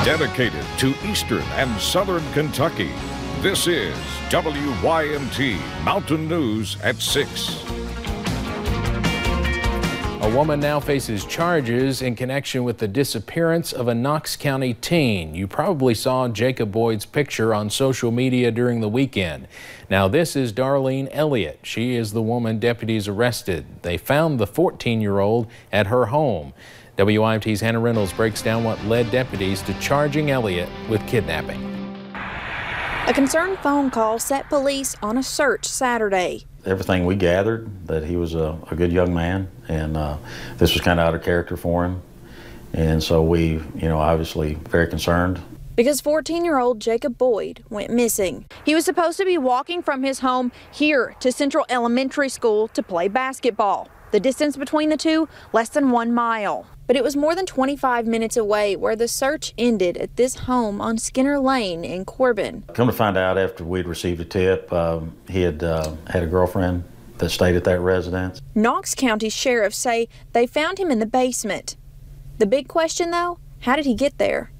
Dedicated to Eastern and Southern Kentucky, this is WYMT Mountain News at 6. A woman now faces charges in connection with the disappearance of a Knox County teen. You probably saw Jacob Boyd's picture on social media during the weekend. Now this is Darlene Elliott. She is the woman deputies arrested. They found the 14-year-old at her home. WYMT's Hannah Reynolds breaks down what led deputies to charging Elliott with kidnapping. A concerned phone call set police on a search Saturday. Everything we gathered, that he was a good young man, and this was kind of out of character for him. And so we, obviously very concerned. Because 14-year-old Jacob Boyd went missing. He was supposed to be walking from his home here to Central Elementary School to play basketball. The distance between the two, less than 1 mile. But it was more than 25 minutes away where the search ended at this home on Skinner Lane in Corbin. Come to find out, after we'd received a tip, he had a girlfriend that stayed at that residence. Knox County sheriffs say they found him in the basement. The big question, though, how did he get there?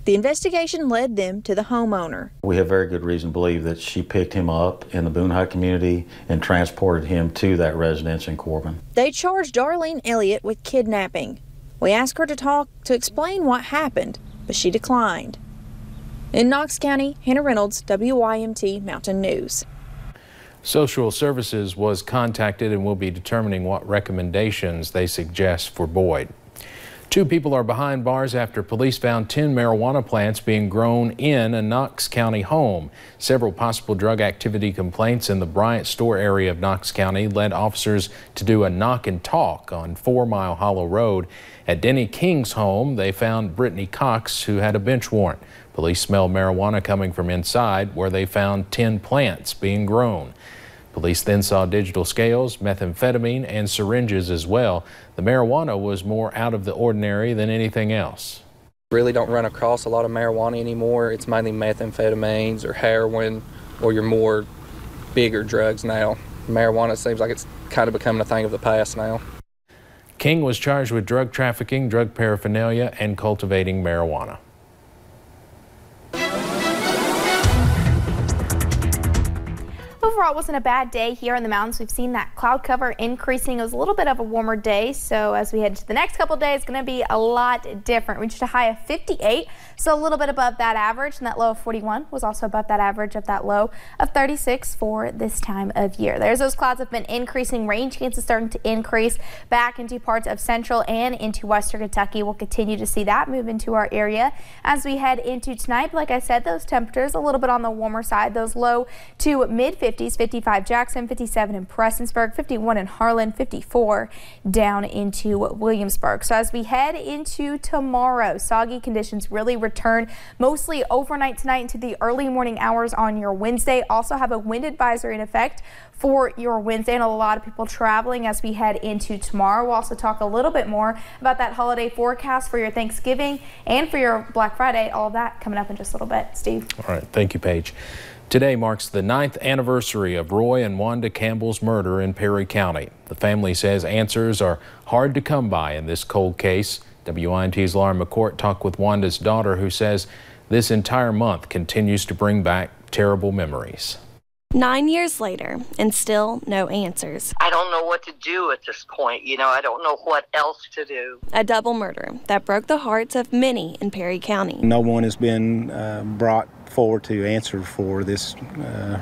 The investigation led them to the homeowner. We have very good reason to believe that she picked him up in the Boone High community and transported him to that residence in Corbin. They charged Darlene Elliott with kidnapping. We asked her to explain what happened, but she declined. In Knox County, Hannah Reynolds, WYMT Mountain News. Social Services was contacted and will be determining what recommendations they suggest for Boyd. 2 people are behind bars after police found 10 marijuana plants being grown in a Knox County home. Several possible drug activity complaints in the Bryant Store area of Knox County led officers to do a knock and talk on 4 Mile Hollow Road. At Denny King's home, they found Brittany Cox, who had a bench warrant. Police smelled marijuana coming from inside, where they found 10 plants being grown. Police then saw digital scales, methamphetamine, and syringes as well. The marijuana was more out of the ordinary than anything else. Really don't run across a lot of marijuana anymore. It's mainly methamphetamines or heroin or your more bigger drugs now. Marijuana seems like it's kind of becoming a thing of the past now. King was charged with drug trafficking, drug paraphernalia, and cultivating marijuana. Overall, it wasn't a bad day here in the mountains. We've seen that cloud cover increasing. It was a little bit of a warmer day, so as we head to the next couple of days, it's going to be a lot different. We reached a high of 58, so a little bit above that average, and that low of 41 was also above that average of that low of 36 for this time of year. There's those clouds have been increasing. Rain chances starting to increase back into parts of central and into western Kentucky. We'll continue to see that move into our area as we head into tonight. But like I said, those temperatures a little bit on the warmer side. Those low to mid 50s. 55 Jackson, 57 in Prestonsburg, 51 in Harlan, 54 down into Williamsburg. So as we head into tomorrow, soggy conditions really return mostly overnight tonight into the early morning hours on your Wednesday. Also have a wind advisory in effect for your Wednesday, and a lot of people traveling as we head into tomorrow. We'll also talk a little bit more about that holiday forecast for your Thanksgiving and for your Black Friday. All of that coming up in just a little bit. Steve. All right. Thank you, Paige. Today marks the 9th anniversary of Roy and Wanda Campbell's murder in Perry County. The family says answers are hard to come by in this cold case. WYMT's Lauren McCourt talked with Wanda's daughter, who says this entire month continues to bring back terrible memories. 9 years later, and still no answers. I don't know what to do at this point. I don't know what else to do. A double murder that broke the hearts of many in Perry County. No one has been brought forward to answer for this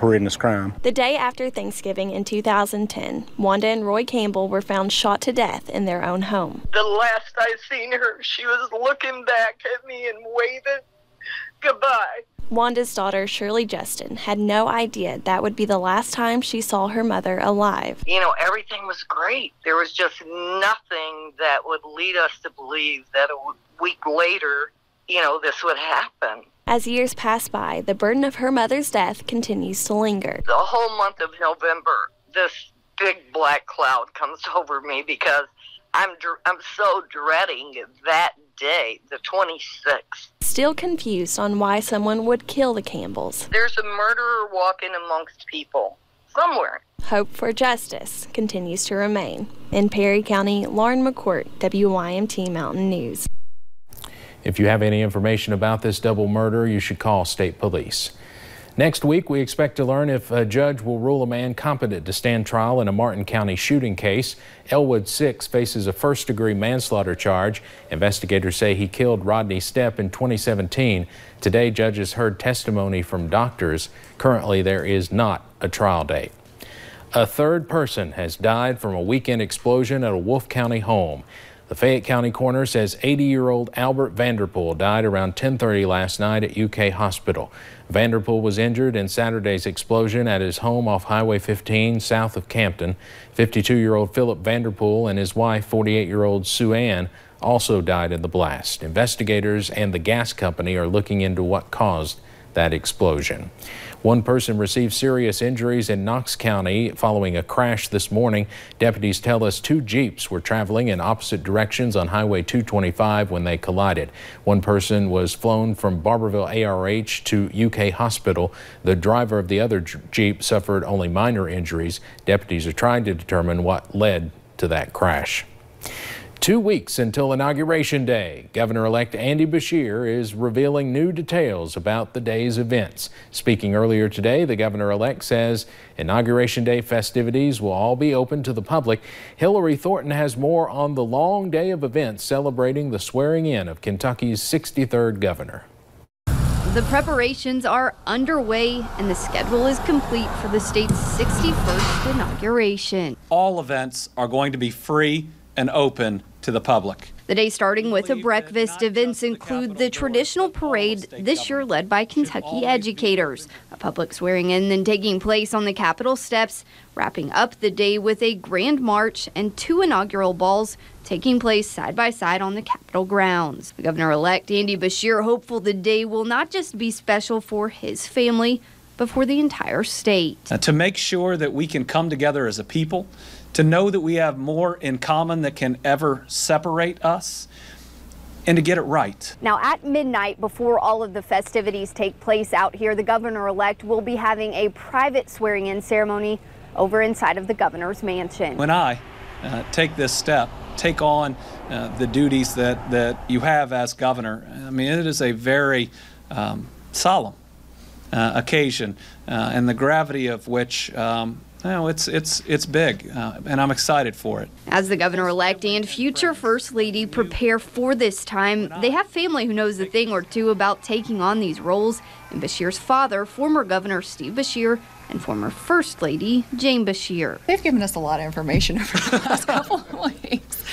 horrendous crime. The day after Thanksgiving in 2010, Wanda and Roy Campbell were found shot to death in their own home. The last I seen her, she was looking back at me and waving goodbye. Wanda's daughter, Shirley Justin, had no idea that would be the last time she saw her mother alive. Everything was great. There was just nothing that would lead us to believe that a week later, this would happen. As years pass by, the burden of her mother's death continues to linger. The whole month of November, this big black cloud comes over me because I'm so dreading that day, the 26th. Still confused on why someone would kill the Campbells. There's a murderer walking amongst people somewhere. Hope for justice continues to remain. In Perry County, Lauren McCourt, WYMT Mountain News. If you have any information about this double murder, you should call state police. Next week, we expect to learn if a judge will rule a man competent to stand trial in a Martin County shooting case. Elle Woods 6 faces a first-degree manslaughter charge. Investigators say he killed Rodney Stepp in 2017. Today, judges heard testimony from doctors. Currently, there is not a trial date. A third person has died from a weekend explosion at a Wolfe County home. The Fayette County coroner says 80-year-old Albert Vanderpool died around 10:30 last night at UK Hospital. Vanderpool was injured in Saturday's explosion at his home off Highway 15 south of Campton. 52-year-old Philip Vanderpool and his wife, 48-year-old Sue Ann, also died in the blast. Investigators and the gas company are looking into what caused that explosion. One person received serious injuries in Knox County following a crash this morning. Deputies tell us 2 Jeeps were traveling in opposite directions on Highway 225 when they collided. One person was flown from Barberville ARH to UK Hospital. The driver of the other Jeep suffered only minor injuries. Deputies are trying to determine what led to that crash. 2 weeks until Inauguration Day, Governor-elect Andy Beshear is revealing new details about the day's events. Speaking earlier today, the governor-elect says Inauguration Day festivities will all be open to the public. Hillary Thornton has more on the long day of events celebrating the swearing-in of Kentucky's 63rd governor. The preparations are underway and the schedule is complete for the state's 61st inauguration. All events are going to be free and open to the public. The day starting with a breakfast. Events include the traditional parade, this year led by Kentucky educators. A public swearing-in then taking place on the Capitol steps, wrapping up the day with a grand march and 2 inaugural balls taking place side by side on the Capitol grounds. The governor-elect Andy Beshear hopeful the day will not just be special for his family, but for the entire state. To make sure that we can come together as a people, to know that we have more in common that can ever separate us, and to get it right. Now at midnight, before all of the festivities take place out here, the governor-elect will be having a private swearing-in ceremony over inside of the governor's mansion. When I take this step, take on the duties that you have as governor, I mean, it is a very solemn occasion, and the gravity of which it's big, and I'm excited for it. As the governor-elect and future First Lady prepare for this time, they have family who knows a thing or two about taking on these roles. And Beshear's father, former Governor Steve Beshear, and former First Lady Jane Beshear. They've given us a lot of information over the last couple of weeks.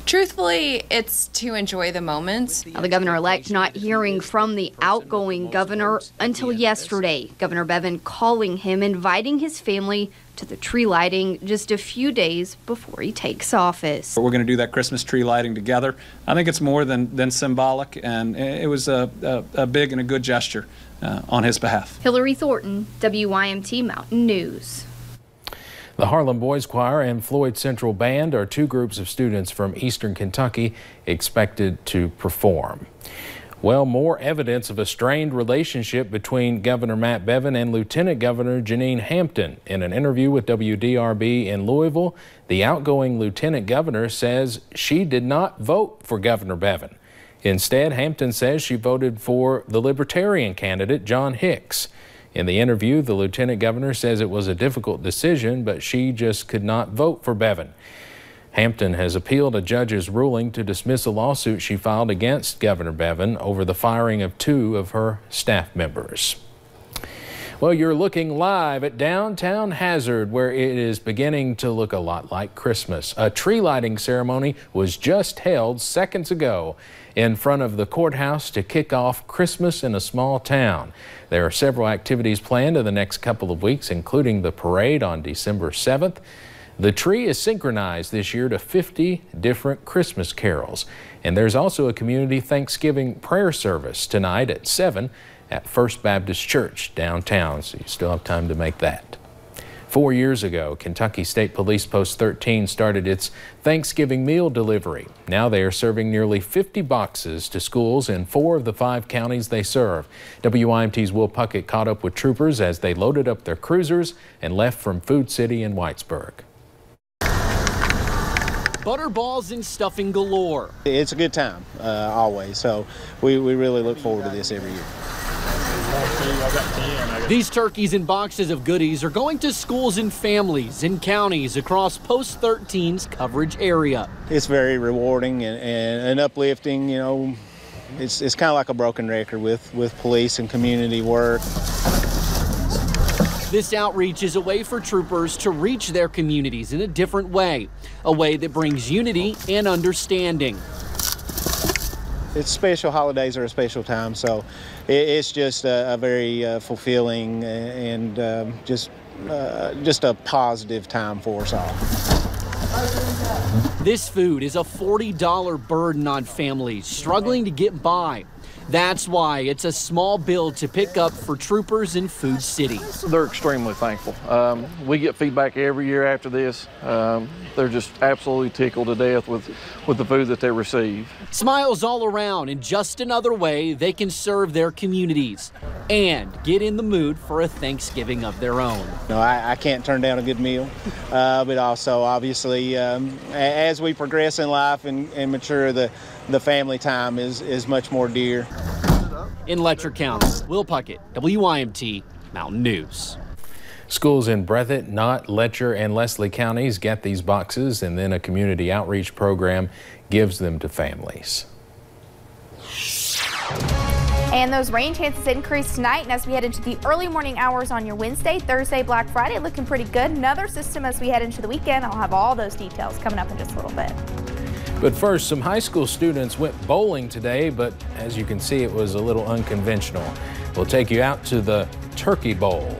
Truthfully, it's to enjoy the moments. Now, the governor-elect not hearing from the outgoing governor until yesterday. Governor Bevin calling him, inviting his family to the tree lighting just a few days before he takes office. We're going to do that Christmas tree lighting together. I think it's more than symbolic, and it was a big and a good gesture on his behalf. Hillary Thornton, WYMT Mountain News. The Harlem Boys Choir and Floyd Central Band are 2 groups of students from eastern Kentucky expected to perform. Well, more evidence of a strained relationship between Governor Matt Bevin and Lieutenant Governor Jenean Hampton. In an interview with WDRB in Louisville, the outgoing Lieutenant Governor says she did not vote for Governor Bevin. Instead, Hampton says she voted for the Libertarian candidate, John Hicks. In the interview, the Lieutenant Governor says it was a difficult decision, but she just could not vote for Bevin. Hampton has appealed a judge's ruling to dismiss a lawsuit she filed against Governor Bevin over the firing of 2 of her staff members. Well, you're looking live at downtown Hazard, where it is beginning to look a lot like Christmas. A tree lighting ceremony was just held seconds ago in front of the courthouse to kick off Christmas in a small town. There are several activities planned in the next couple of weeks, including the parade on December 7th. The tree is synchronized this year to 50 different Christmas carols. And there's also a community Thanksgiving prayer service tonight at 7 at First Baptist Church downtown, so you still have time to make that. 4 years ago, Kentucky State Police Post 13 started its Thanksgiving meal delivery. Now they are serving nearly 50 boxes to schools in 4 of the 5 counties they serve. WYMT's Will Puckett caught up with troopers as they loaded up their cruisers and left from Food City in Whitesburg. butterballs and stuffing galore. It's a good time, always, so we really look forward to this every year. These turkeys and boxes of goodies are going to schools and families in counties across Post 13's coverage area. It's very rewarding and uplifting. You know, it's kind of like a broken record with police and community work. This outreach is a way for troopers to reach their communities in a different way, a way that brings unity and understanding. It's special holidays are a special time, so it's just a very fulfilling and just a positive time for us all. This food is a $40 burden on families struggling to get by. That's why it's a small bill to pick up for troopers in Food City. They're extremely thankful. We get feedback every year after this. They're just absolutely tickled to death with the food that they receive. Smiles all around, in just another way they can serve their communities and get in the mood for a Thanksgiving of their own. No, I can't turn down a good meal, but also obviously as we progress in life and mature, the family time is much more dear. In Letcher County, Will Puckett, WYMT Mountain News. Schools in Breathitt, Knott, Letcher, and Leslie counties get these boxes, and then a community outreach program gives them to families. And those rain chances increase tonight, and as we head into the early morning hours on your Wednesday, Thursday, Black Friday, looking pretty good. Another system as we head into the weekend. I'll have all those details coming up in just a little bit. But first, some high school students went bowling today, but as you can see, it was a little unconventional. We'll take you out to the Turkey Bowl.